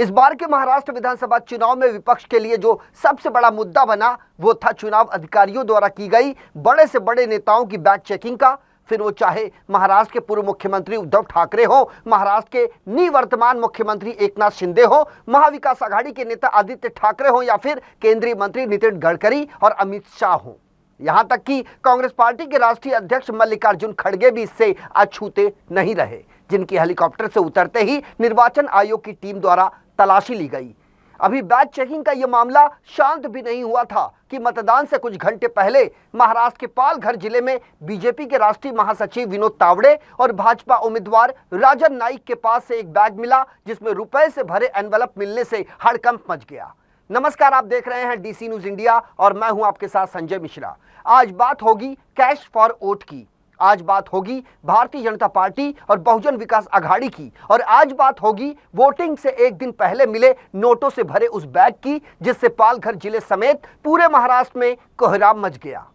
इस बार के महाराष्ट्र विधानसभा चुनाव में विपक्ष के लिए जो सबसे बड़ा मुद्दा बना वो था चुनाव अधिकारियों द्वारा की गई बड़े से बड़े नेताओं की बैग चेकिंग का। फिर वो चाहे महाराष्ट्र के पूर्व मुख्यमंत्री उद्धव ठाकरे हो, महाराष्ट्र के निवर्तमान मुख्यमंत्री एकनाथ शिंदे हो, महाविकास आघाड़ी के नेता आदित्य ठाकरे हो या फिर केंद्रीय मंत्री नितिन गडकरी और अमित शाह हो। यहां तक कि कांग्रेस पार्टी के राष्ट्रीय अध्यक्ष मल्लिकार्जुन खड़गे भी इससे अछूते नहीं रहे, जिनकी हेलीकॉप्टर से उतरते ही निर्वाचन आयोग की टीम द्वारा तलाशी ली गई। अभी बैग चेकिंग का यह मामला शांत भी नहीं हुआ था कि मतदान से कुछ घंटे पहले महाराष्ट्र के पालघर जिले में बीजेपी के राष्ट्रीय महासचिव विनोद तावड़े और भाजपा उम्मीदवार राजन नाईक के पास से एक बैग मिला जिसमें रुपए से भरे एनवेलप मिलने से हड़कंप मच गया। नमस्कार, आप देख रहे हैं डीसी न्यूज इंडिया और मैं हूं आपके साथ संजय मिश्रा। आज बात होगी कैश फॉर वोट की, आज बात होगी भारतीय जनता पार्टी और बहुजन विकास आघाड़ी की, और आज बात होगी वोटिंग से एक दिन पहले मिले नोटों से भरे उस बैग की जिससे पालघर जिले समेत पूरे महाराष्ट्र में कोहराम मच गया।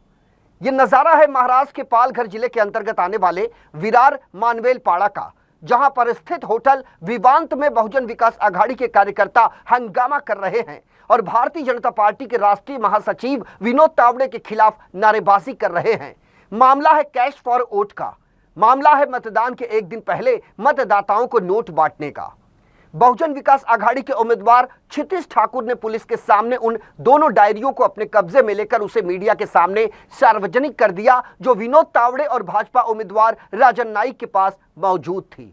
ये नजारा है महाराष्ट्र के पालघर जिले के अंतर्गत आने वाले विरार मानवेल पाड़ा का, जहां पर स्थित होटल विवांत में बहुजन विकास आघाड़ी के कार्यकर्ता हंगामा कर रहे हैं और भारतीय जनता पार्टी के राष्ट्रीय महासचिव विनोद तावड़े के खिलाफ नारेबाजी कर रहे हैं। मामला है कैश फॉर वोट का, मामला है मतदान के एक दिन पहले मतदाताओं को नोट बांटने का। बहुजन विकास आघाड़ी के उम्मीदवार क्षितिज ठाकुर ने पुलिस के सामने उन दोनों डायरियों को अपने कब्जे में लेकर उसे मीडिया के सामने सार्वजनिक कर दिया जो विनोद तावड़े और भाजपा उम्मीदवार राजन नाईक के पास मौजूद थी।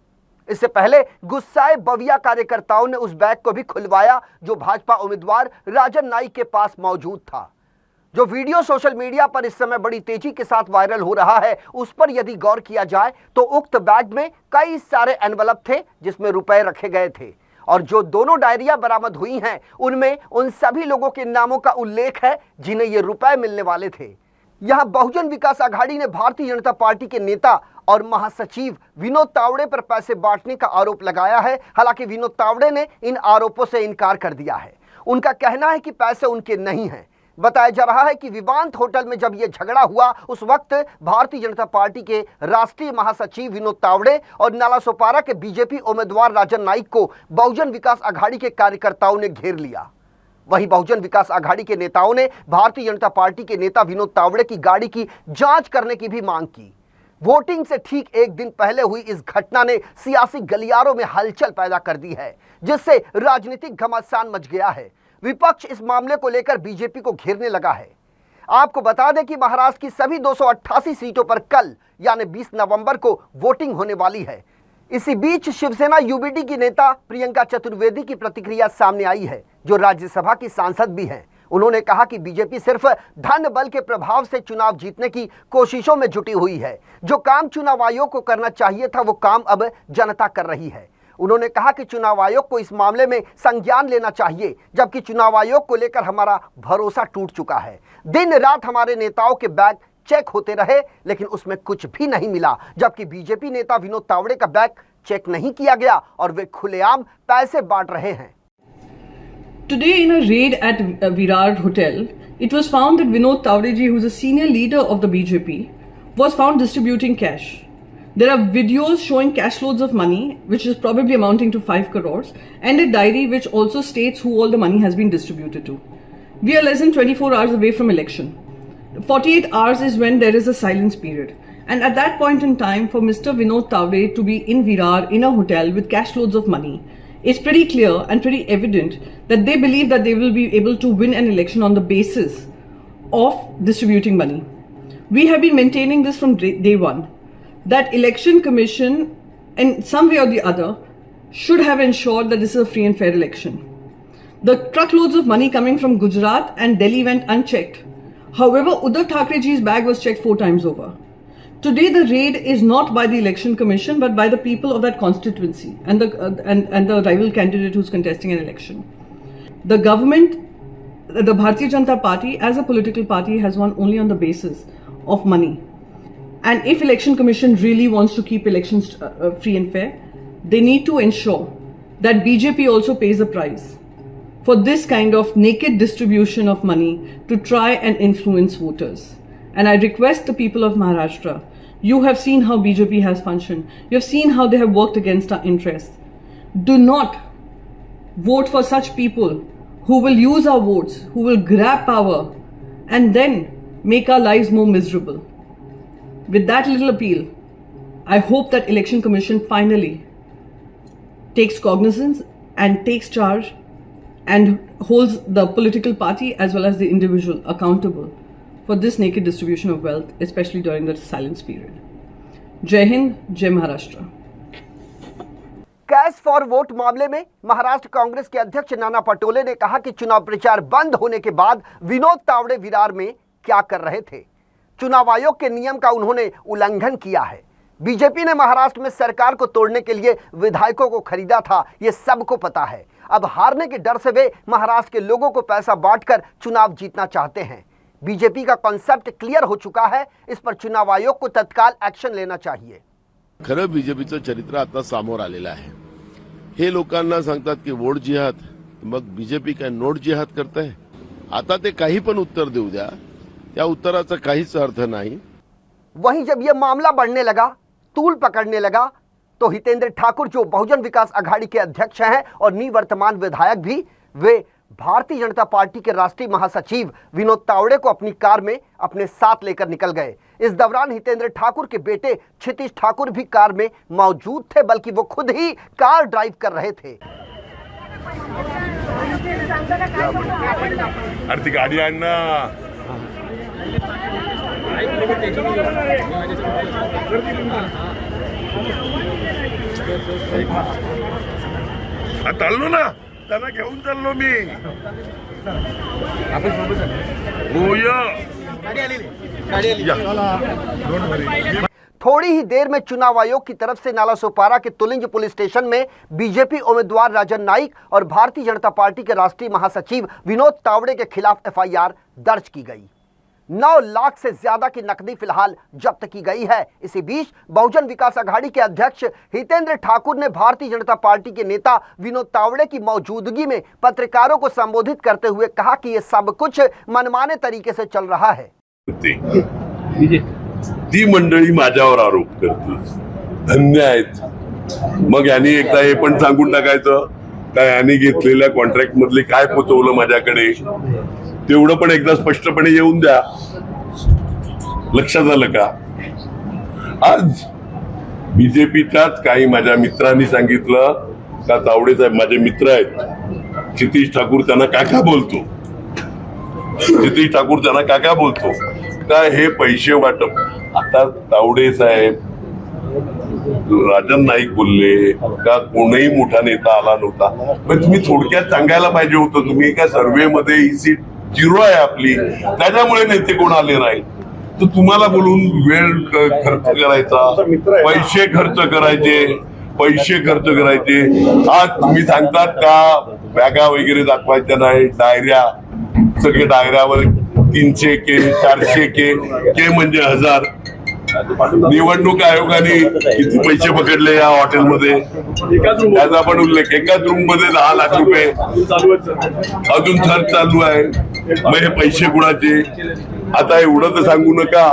इससे पहले गुस्साए बविया कार्यकर्ताओं ने उस बैग को भी खुलवाया जो भाजपा उम्मीदवार राजन नाईक के पास मौजूद था। जो वीडियो सोशल मीडिया पर इस समय बड़ी तेजी के साथ वायरल हो रहा है उस पर यदि गौर किया जाए तो उक्त बैग में कई सारे एनवलप थे जिसमें रुपए रखे गए थे, और जो दोनों डायरियां बरामद हुई हैं उनमें उन सभी लोगों के नामों का उल्लेख है जिन्हें ये रुपए मिलने वाले थे। यहां बहुजन विकास आघाड़ी ने भारतीय जनता पार्टी के नेता और महासचिव विनोद तावड़े पर पैसे बांटने का आरोप लगाया है। हालांकि विनोद तावड़े ने इन आरोपों से इनकार कर दिया है। उनका कहना है कि पैसे उनके नहीं हैं। बताया जा रहा है कि विवांत होटल में जब यह झगड़ा हुआ उस वक्त भारतीय जनता पार्टी के राष्ट्रीय महासचिव विनोद तावड़े और नालासोपारा के बीजेपी उम्मीदवार राजन नाईक को बहुजन विकास आघाड़ी के कार्यकर्ताओं ने घेर लिया। वहीं बहुजन विकास आघाड़ी के नेताओं ने भारतीय जनता पार्टी के नेता विनोद तावड़े की गाड़ी की जांच करने की भी मांग की। वोटिंग से ठीक एक दिन पहले हुई इस घटना ने सियासी गलियारों में हलचल पैदा कर दी है, जिससे राजनीतिक घमासान मच गया है। विपक्ष इस मामले को लेकर बीजेपी को घेरने लगा है। आपको बता दें कि महाराष्ट्र की सभी 288 सीटों पर कल यानी 20 नवंबर को वोटिंग होने वाली है। इसी बीच शिवसेना यूबीडी की नेता प्रियंका चतुर्वेदी की प्रतिक्रिया सामने आई है, जो राज्यसभा की सांसद भी हैं। उन्होंने कहा कि बीजेपी सिर्फ धन बल के प्रभाव से चुनाव जीतने की कोशिशों में जुटी हुई है। जो काम चुनाव आयोग को करना चाहिए था वो काम अब जनता कर रही है। उन्होंने कहा कि चुनाव आयोग को इस मामले में संज्ञान लेना चाहिए, जबकि चुनाव आयोग को लेकर हमारा भरोसा टूट चुका है। दिन रात हमारे नेताओं के बैग चेक होते रहे लेकिन उसमें कुछ भी नहीं मिला, जबकि बीजेपी नेता विनोद तावड़े का बैग चेक नहीं किया गया और वे खुलेआम पैसे बांट रहे हैं। Today in a raid at Virar Hotel, it was found that Vinod Tawde ji, who is a senior leader of the BJP, was found distributing cash. There are videos showing cash loads of money, which is probably amounting to 5 crores, and a diary which also states who all the money has been distributed to. We are less than 24 hours away from election. 48 hours is when there is a silence period. And at that point in time, for Mr. Vinod Tawde to be in Virar in a hotel with cash loads of money, it's pretty clear and pretty evident that they believe that they will be able to win an election on the basis of distributing money. We have been maintaining this from day one, that election commission in some way or the other should have ensured that this is a free and fair election. The truckloads of money coming from Gujarat and Delhi went unchecked. However, Uddhav Thackeray's bag was checked 4 times over. Today the raid is not by the election commission but by the people of that constituency and the rival candidate who's contesting an election. The government, the Bharatiya Janata Party as a political party, has won only on the basis of money. And if election commission really wants to keep elections free and fair, they need to ensure that BJP also pays a price for this kind of naked distribution of money to try and influence voters. And I request the people of Maharashtra, you have seen how BJP has functioned. You have seen how they have worked against our interests. Do not vote for such people who will use our votes, who will grab power and then make our lives more miserable. With that little appeal, I hope that Election Commission finally takes cognizance and takes charge and holds the political party as well as the individual accountable for this naked distribution of wealth, especially during the silence period. Jai Hind, Jai Maharashtra. Cash for vote मामले में महाराष्ट्र कांग्रेस के अध्यक्ष नाना पटोले ने कहा कि चुनाव प्रचार बंद होने के बाद विनोद तावड़े विरार में क्या कर रहे थे। चुनाव आयोग के नियम का उन्होंने उल्लंघन किया है। बीजेपी ने महाराष्ट्र में सरकार को तोड़ने के लिए विधायकों को खरीदा था, ये सबको पता है। अब हारने के डर से वे महाराष्ट्र के लोगों को पैसा बांटकर चुनाव जीतना चाहते हैं। बीजेपी का कॉन्सेप्ट क्लियर हो चुका है, इस पर चुनाव आयोग को तत्काल एक्शन लेना चाहिए। खरं बीजेपीचं चरित्र आता समोर आलेलं आहे। हे लोकांना सांगतात की वोट जिहाद, मग बीजेपी काय नोट जिहाद करते? आता ते काही पण उत्तर देऊ द्या, या उत्तराचा काहीच अर्थ नाही। वहीं जब यह मामला बढ़ने लगा, तूल पकड़ने लगा, तो हितेंद्र ठाकुर जो बहुजन विकास अघाड़ी के अध्यक्ष हैं और निवर्तमान विधायक भी, वे भारतीय जनता पार्टी के राष्ट्रीय महासचिव विनोद तावड़े को अपनी कार में अपने साथ लेकर निकल गए। इस दौरान हितेंद्र ठाकुर के बेटे क्षितिज ठाकुर भी कार में मौजूद थे, बल्कि वो खुद ही कार ड्राइव कर रहे थे। अरे ती गाडी आण ना। चाललो ना, त्यांना घेऊन चाललो मी। हो या। थोड़ी ही देर में चुनाव आयोग की तरफ से नालासोपारा के तुलिंज पुलिस स्टेशन में बीजेपी उम्मीदवार राजन नाइक और भारतीय जनता पार्टी के राष्ट्रीय महासचिव विनोद तावड़े के खिलाफ एफआईआर दर्ज की गई। 9 लाख से ज्यादा की नकदी फिलहाल जब्त की गई है। इसी बीच बहुजन विकास अघाड़ी के अध्यक्ष हितेंद्र ठाकुर ने भारतीय जनता पार्टी के नेता विनोद तावड़े की मौजूदगी में पत्रकारों को संबोधित करते हुए कहा कि यह सब कुछ मनमाने तरीके से चल रहा है। ती मंडळी माझ्यावर आरोप करते, धन्य आहेत। मग यांनी एकदा हे पण सांगून टाकायचं काय यांनी घेतलेल्या कॉन्ट्रॅक्ट मधले काय पोचवलं माझ्याकडे, तेवढं पण एकदा स्पष्टपणे येऊन द्या। लक्षात आलं का? आज बीजेपीच्याच काही माझ्या मित्रांनी सांगितलं का तावडे साहेब माझे मित्र आहेत, क्षितिज ठाकूर त्यांना काका बोलतो, क्षितिज ठाकूर त्यांना काका बोलतो का हे पैसे वाटप। आता तावडे साहेब, राजन नाईक बोलले का कोणीही मोठा नेता आला नव्हता, पण तुम्ही थोडक्यात सांगायला पाहिजे होतं। तुम्ही एका सर्व्हे मध्ये ही सीट 0 आहे आपली, त्याच्यामुळे नेते कोण आले नाही, तर तुम्हाला बोलून वेळ खर्च करायचा, पैसे खर्च करायचे। आज तुम्ही सांगतात का बॅगा वगैरे दाखवायच्या नाही, डायऱ्या, सगळे डायऱ्यावर 300 के 400 के म्हणजे 1000। निवडणूक आयोगाने किती पैसे पकडले या हॉटेलमध्ये, त्याचा पण उल्लेख। एकाच रूम मध्ये 10 लाख रुपये अजून खर्च चालू आहे। मग हे पैसे कुणाचे? आता एवढं तर सांगू नका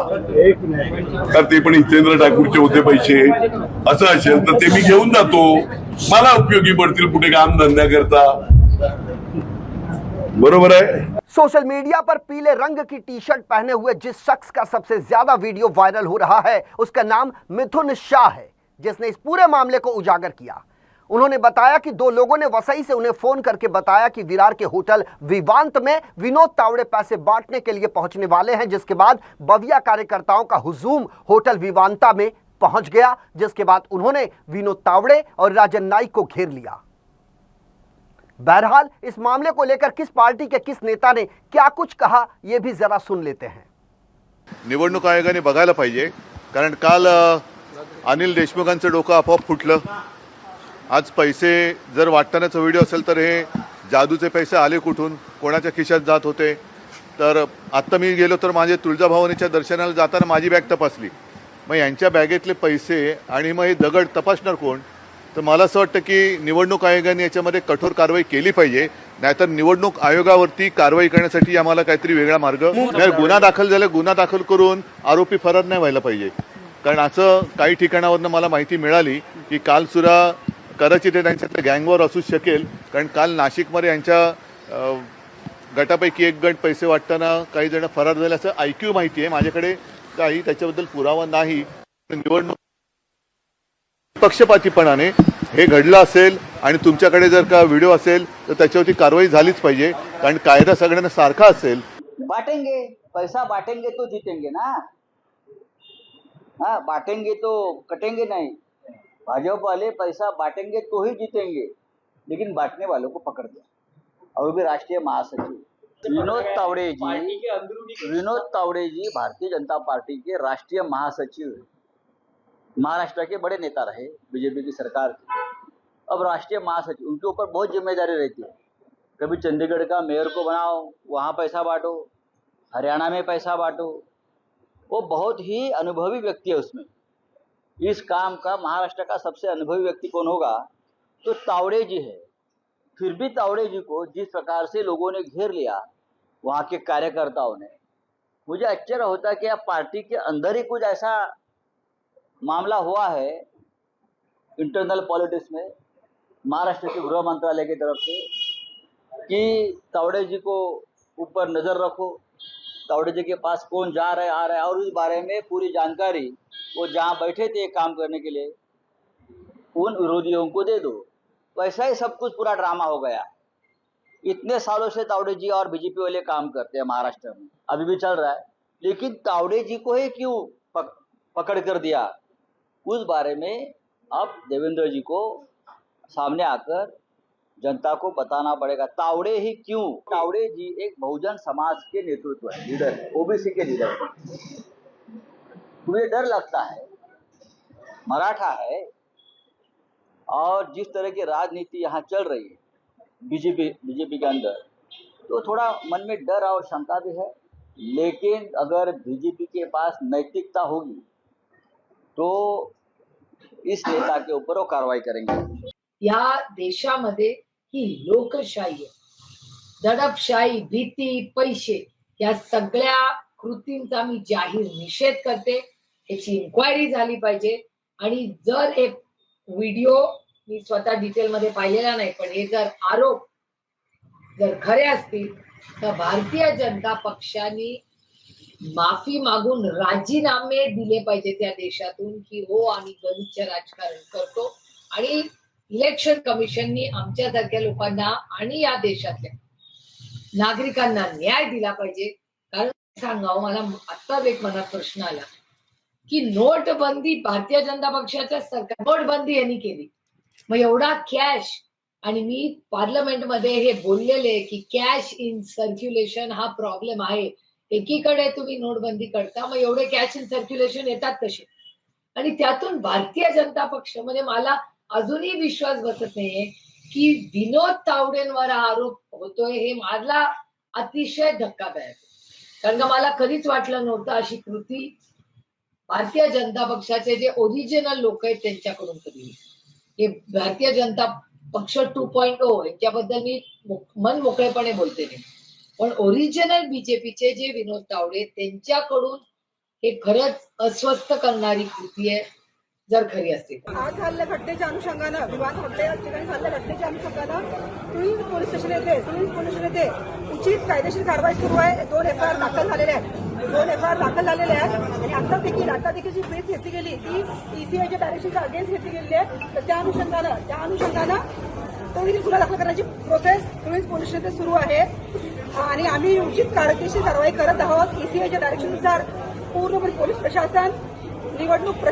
का ते पण हितेंद्र ठाकूरचे होते पैसे। असं असेल तर ते मी घेऊन जातो, मला उपयोगी पडतील पुढे काम धंदा करता। बरोबर है। सोशल मीडिया पर पीले रंग की टी शर्ट पहने हुए जिस शख्स का सबसे ज्यादा वीडियो वायरल हो रहा है, उसका नाम मिथुन शाह है, जिसने इस पूरे मामले को उजागर किया। उन्होंने बताया कि 2 लोगों ने वसई से उन्हें फोन करके बताया कि विरार के होटल विवांत में विनोद तावड़े पैसे बांटने के लिए पहुंचने वाले हैं, जिसके बाद बविया कार्यकर्ताओं का हुजूम होटल विवांता में पहुंच गया, जिसके बाद उन्होंने विनोद तावड़े और राजन नाइक को घेर लिया। बहरहाल इस मामले को लेकर किस पार्टी के किस नेता ने क्या कुछ कहा, यह भी जरा सुन लेते हैं। निवडणूक आयोगाने बघायला पाहिजे, कारण काल अनिल देशमुखांचं डोकं आपोआप फुटलं। आज पैसे जर वाटतानाचा व्हिडिओ असेल तर हे जादूचे पैसे आले कुठून, कोणाच्या खिशात जात होते? तर आत्ता मी गेलो तर माझे तुळजाभवानीच्या दर्शनाला जाताना माझी बॅग तपासली, मग यांच्या बॅगेतले पैसे आणि मग हे दगड तपासणार कोण? तर मला असं वाटतं की निवडणूक आयोगाने याच्यामध्ये कठोर कारवाई केली पाहिजे, नाहीतर निवडणूक आयोगावरती कारवाई करण्यासाठी आम्हाला काहीतरी वेगळा मार्ग, गुन्हा दाखल झाला, गुन्हा दाखल करून आरोपी फरार नाही व्हायला पाहिजे। कारण असं काही ठिकाणावरनं मला माहिती मिळाली की काल सुद्धा कदाचित ते त्यांच्यातलं गँगवॉर असू शकेल, कारण काल नाशिकमध्ये यांच्या गटापैकी एक गट पैसे वाटताना काही जण फरार झाल्याचं ऐक्यू माहिती आहे. माझ्याकडे काही त्याच्याबद्दल पुरावा नाही. निवडणूक पक्षपातीपणाने हे घडलं असेल आणि तुमच्याकडे जर का व्हिडिओ असेल तर त्याच्यावरती कारवाई झालीच पाहिजे, कारण कायदा सगळ्यांना सारखा असेल. बांटेंगे, पैसा बांटेंगे तो जीतेंगे ना. हाँ, बांटेंगे तो कटेंगे नहीं. भाजपा वाले पैसा बांटेंगे तो ही जीतेंगे, लेकिन बांटने वालों को पकड़ दिया. और वो भी राष्ट्रीय महासचिव विनोद तावड़े जी भारतीय जनता पार्टी के राष्ट्रीय महासचिव हैं. महाराष्ट्र के बड़े नेता रहे बीजेपी की सरकार के. अब राष्ट्रीय महासचिव, उनके ऊपर बहुत जिम्मेदारी रहती है. कभी चंडीगढ़ का मेयर को बनाओ, वहाँ पैसा बांटो, हरियाणा में पैसा बांटो. वो बहुत ही अनुभवी व्यक्ति है उसमें. इस काम का महाराष्ट्र का सबसे अनुभवी व्यक्ति कौन होगा तो तावड़े जी है. फिर भी तावड़े जी को जिस प्रकार से लोगों ने घेर लिया वहाँ के कार्यकर्ताओं ने, मुझे आश्चर्य होता कि अब पार्टी के अंदर ही कुछ ऐसा मामला हुआ है इंटरनल पॉलिटिक्स में महाराष्ट्र के गृह मंत्रालय की तरफ से कि तावड़े जी को ऊपर नज़र रखो, तावड़े जी के पास कौन जा रहा है आ रहा है, और उस बारे में पूरी जानकारी वो जहाँ बैठे थे काम करने के लिए उन विरोधियों को दे दो. वैसा ही सब कुछ पूरा ड्रामा हो गया. इतने सालों से तावड़े जी और बीजेपी वाले काम करते हैं महाराष्ट्र में, अभी भी चल रहा है, लेकिन तावड़े जी को ही क्यों पकड़ कर दिया, उस बारे में अब देवेंद्र जी को सामने आकर जनता को बताना पड़ेगा. तावड़े ही क्यों? तावड़े जी एक बहुजन समाज के नेतृत्व है, लीडर है, ओबीसी के लीडर है. मुझे डर लगता है, मराठा है और जिस तरह की राजनीति यहाँ चल रही है बीजेपी के अंदर, तो थोड़ा मन में डर और शंका भी है. लेकिन अगर बीजेपी के पास नैतिकता होगी तो इस नेता के ऊपर वो कार्रवाई करेंगे. या देशामध्ये ही लोकशाही आहे. दडपशाही, भीती, पैसे या सगळ्या कृतींचा मी जाहीर निषेध करते. याची इन्क्वायरी झाली पाहिजे. आणि जर हे व्हिडिओ मी स्वतः डिटेलमध्ये पाहिलेला नाही, पण हे जर आरोप जर खरे असतील तर भारतीय जनता पक्षाने माफी मागून राजीनामे दिले पाहिजे त्या देशातून की हो आम्ही गलिच्छ राजकारण करतो. आणि इलेक्शन कमिशननी आमच्यासारख्या लोकांना आणि या देशातल्या नागरिकांना न्याय दिला पाहिजे. कारण सांगावं, मला आत्ताच एक मनात प्रश्न आला की नोटबंदी भारतीय जनता पक्षाच्या सरकार नोटबंदी यांनी केली, मग एवढा कॅश, आणि मी पार्लमेंटमध्ये हे बोललेले की कॅश इन सर्क्युलेशन हा प्रॉब्लेम आहे. एकीकडे तुम्ही नोटबंदी करता, मग एवढे कॅश इन सर्क्युलेशन येतात कसे? आणि त्यातून भारतीय जनता पक्ष, म्हणजे मला अजूनही विश्वास बसत नाहीये की विनोद तावडेंवर आरोप होतोय. हे मला अतिशय धक्कादायक, कारण का मला कधीच वाटलं नव्हतं अशी कृती भारतीय जनता पक्षाचे जे ओरिजिनल लोक आहेत त्यांच्याकडून कधी. हे भारतीय जनता पक्ष 2.0 यांच्याबद्दल मी मन मोकळेपणे बोलते नाही, पण ओरिजिनल बीजेपीचे जे विनोद तावडे त्यांच्याकडून हे खरंच अस्वस्थ करणारी कृती आहे जर खरी असतील. आज झालेल्या घटनेच्या अनुषंगानं, विवाद हॉटेल ठिकाणी झालेल्या घटनेच्या अनुषंगानं तुळींज पोलीस स्टेशन येथे उचित कायदेशीर कारवाई सुरू आहे. 2 FIR दाखल झालेले आहेत आणि आता देखील जी प्रेस घेतली गेली ती ECIच्या डायरेक्शनच्या अगेन्स्ट घेतली गेलेली आहे. तर त्या अनुषंगानं तो देखील गुन्हा दाखल करण्याची प्रोसेस तुळींज पोलीस स्टेशन सुरू आहे आणि आम्ही उचित कायदेशीर कारवाई करत आहोत. ECIच्या डायरेक्शननुसार पूर्णपणे पोलीस प्रशासन, निवडणूक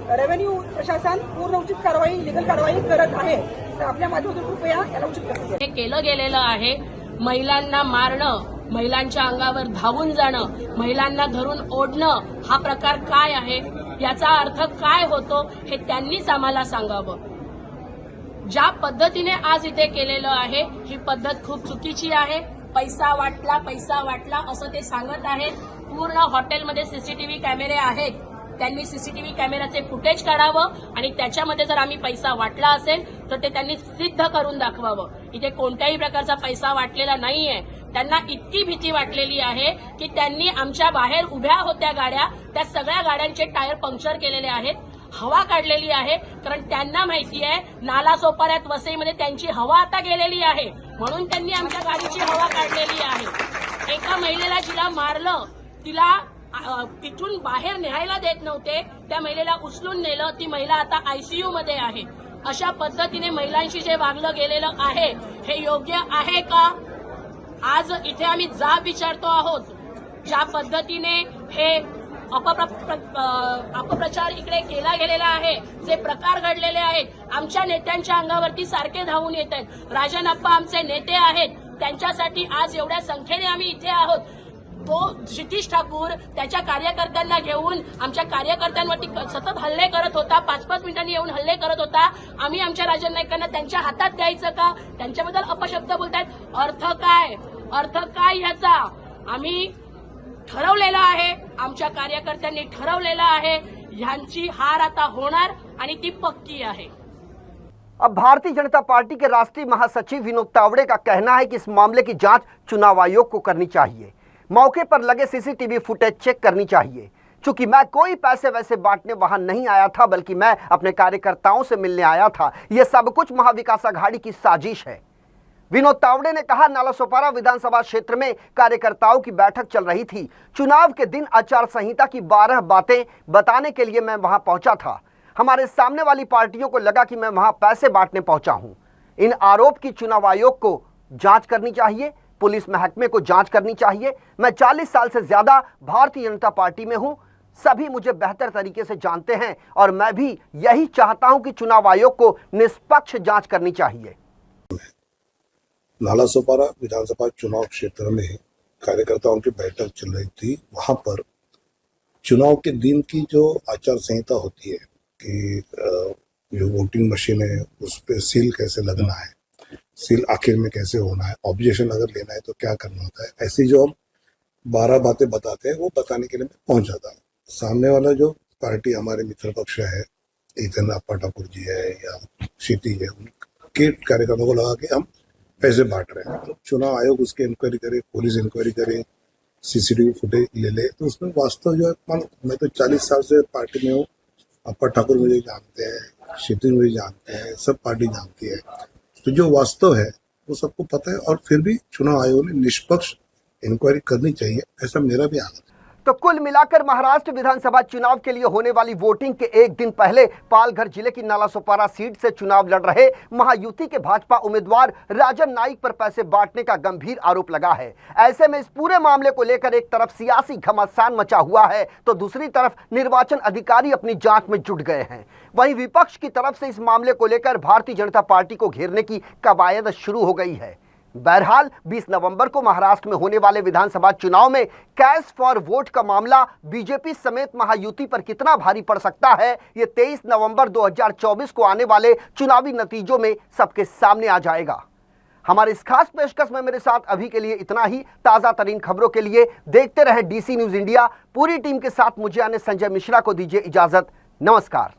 रेव्हेन्यू प्रशासन पूर्ण उचित कारवाई, लिगल कारवाई करत आहे. तर आपल्या माध्यमातून कृपया याला उचित करा. हे केलं गेलेलं आहे. महिलांना मारणं, महिलांच्या अंगावर धावून जाणं, महिलांना धरून ओढणं, हा प्रकार काय आहे, याचा अर्थ काय होतो हे त्यांनीच आम्हाला सांगावं. ज्या पद्धतीने आज इथे केलेलं आहे ही पद्धत खूप चुकीची आहे. पैसा वाटला असं ते सांगत आहेत. पूर्ण हॉटेलमध्ये CCTV कॅमेरे आहेत, त्यांनी CCTV कॅमेऱ्याचे फुटेज काढावं आणि त्याच्यामध्ये जर आम्ही पैसा वाटला असेल तर ते त्यांनी सिद्ध करून दाखवावं. इथे कोणत्याही प्रकारचा पैसा वाटलेला नाहीये. त्यांना इतकी भीती वाटलेली आहे की त्यांनी आमच्या बाहेर उभ्या होत्या गाड्या, त्या सगळ्या गाड्यांचे टायर पंक्चर केलेले आहेत. हवा काढलेली आहे, कारण त्यांना माहिती आहे नालासोपाऱ्यात वसईमध्ये त्यांची हवा आता गेलेली आहे, म्हणून त्यांनी आमच्या गाडीची हवा काढलेली आहे. एका महिलेला जिला मारलं तिला तिथून बाहेर न्यायला देत नव्हते, त्या महिलेला उचलून नेलं, ती महिला आता आयसीयू मध्ये आहे. अशा पद्धतीने महिलांशी जे वागलं गेलेलं आहे हे योग्य आहे का? आज इथे आम्ही जाब विचारतो आहोत. ज्या पद्धतीने हे अपप्रचार इकडे केला गेलेला आहे, जे प्रकार घडलेले आहेत, आमच्या नेत्यांच्या अंगावरती सारखे धावून येत आहेत. राजन आप्पा आमचे नेते आहेत, त्यांच्यासाठी आज एवढ्या संख्येने आम्ही इथे आहोत. तो क्षितिज ठाकूर त्याच्या कार्यकर्त्यांना घेऊन आमच्या कार्यकर्त्यांवरती सतत हल्ले करत होता, 5-5 मिनिटांनी येऊन हल्ले करत होता. आम्ही आमच्या राजन नाईकांना त्यांच्या हातात द्यायचं का? त्यांच्याबद्दल अपशब्द बोलतायत. अर्थ काय ह्याचा? आम्ही ठरवलेलं आहे, आमच्या कार्यकर्त्यांनी ठरवलेलं आहे, ह्यांची हार आता होणार आणि ती पक्की आहे. अब भारतीय जनता पार्टी के राष्ट्रीय महासचिव विनोद तावड़े का कहना है कि इस मामले की जांच चुनाव आयोग को करनी चाहिए, मौके पर लगे सीसीटीवी फुटेज चेक करनी चाहिए. चूंकि मैं कोई पैसे वैसे बांटने वहां नहीं आया था, बल्कि मैं अपने कार्यकर्ताओं से मिलने आया था. यह सब कुछ महाविकास आघाड़ी की साजिश है. विनोद तावड़े ने कहा, नालासोपारा विधानसभा क्षेत्र में कार्यकर्ताओं की बैठक चल रही थी. चुनाव के दिन आचार संहिता की 12 बातें बताने के लिए मैं वहां पहुंचा था. हमारे सामने वाली पार्टियों को लगा कि मैं वहां पैसे बांटने पहुंचा हूं. इन आरोप की चुनाव आयोग को जांच करनी चाहिए, पुलिस महकमे को जांच करनी चाहिए. मैं 40 साल से ज्यादा भारतीय जनता पार्टी में हूं. सभी मुझे बेहतर तरीके से जानते हैं और मैं भी यही चाहता हूं कि चुनाव आयोग को निष्पक्ष जांच करनी चाहिए. नालासोपारा विधानसभा चुनाव क्षेत्र में कार्यकर्ताओं की बैठक चल रही थी. वहां पर चुनाव के दिन की जो आचार संहिता होती है कि जो वोटिंग मशीन है उस पर सील कैसे लगना है, सील आखिर में कैसे होना है, ऑब्जेक्शन अगर लेना है तो क्या करना होता है, ऐसी जो हम 12 बातें बताते हैं वो बताने के लिए मैं पहुंच जाता हूँ. सामने वाला जो पार्टी हमारे मित्र पक्ष है, इतन अप्पा ठाकुर जी है या क्षितिज है, उनके कार्यकर्ताओं को लगा कि हम पैसे बांट रहे हैं. तो चुनाव आयोग उसकी इंक्वायरी करे, पुलिस इंक्वायरी करे, सीसीटीवी फुटेज ले ले, तो उसमें वास्तव जो है, मैं तो 40 साल से पार्टी में हूँ. अप्पा ठाकुर मुझे जानते हैं, क्षितिज मुझे जानते हैं, सब पार्टी जानती है. तो जो वास्तव है वो सबको पता है और फिर भी चुनाव आयोग ने निष्पक्ष इंक्वायरी करनी चाहिए, ऐसा मेरा भी आग्रह. तो कुल मिलाकर महाराष्ट्र विधानसभा चुनाव के लिए होने वाली वोटिंग के एक दिन पहले पालघर जिले की नालासोपारा सीट से चुनाव लड़ रहे महायुति के भाजपा उम्मीदवार राजन नाईक पर पैसे बांटने का गंभीर आरोप लगा है. ऐसे में इस पूरे मामले को लेकर एक तरफ सियासी घमासान मचा हुआ है, तो दूसरी तरफ निर्वाचन अधिकारी अपनी जांच में जुट गए हैं. वहीं विपक्ष की तरफ से इस मामले को लेकर भारतीय जनता पार्टी को घेरने की कवायद शुरू हो गई है. बहरहाल 20 नवंबर को महाराष्ट्र में होने वाले विधानसभा चुनाव में कैश फॉर वोट का मामला बीजेपी समेत महायुति पर कितना भारी पड़ सकता है, ये 23 नवंबर 2024 को आने वाले चुनावी नतीजों में सबके सामने आ जाएगा. हमारे इस खास पेशकश में मेरे साथ अभी के लिए इतना ही. ताज़ा तरीन खबरों के लिए देखते रहें DC न्यूज़ इंडिया. पूरी टीम के साथ मुझे आने संजय मिश्रा को दीजिए इजाजत. नमस्कार.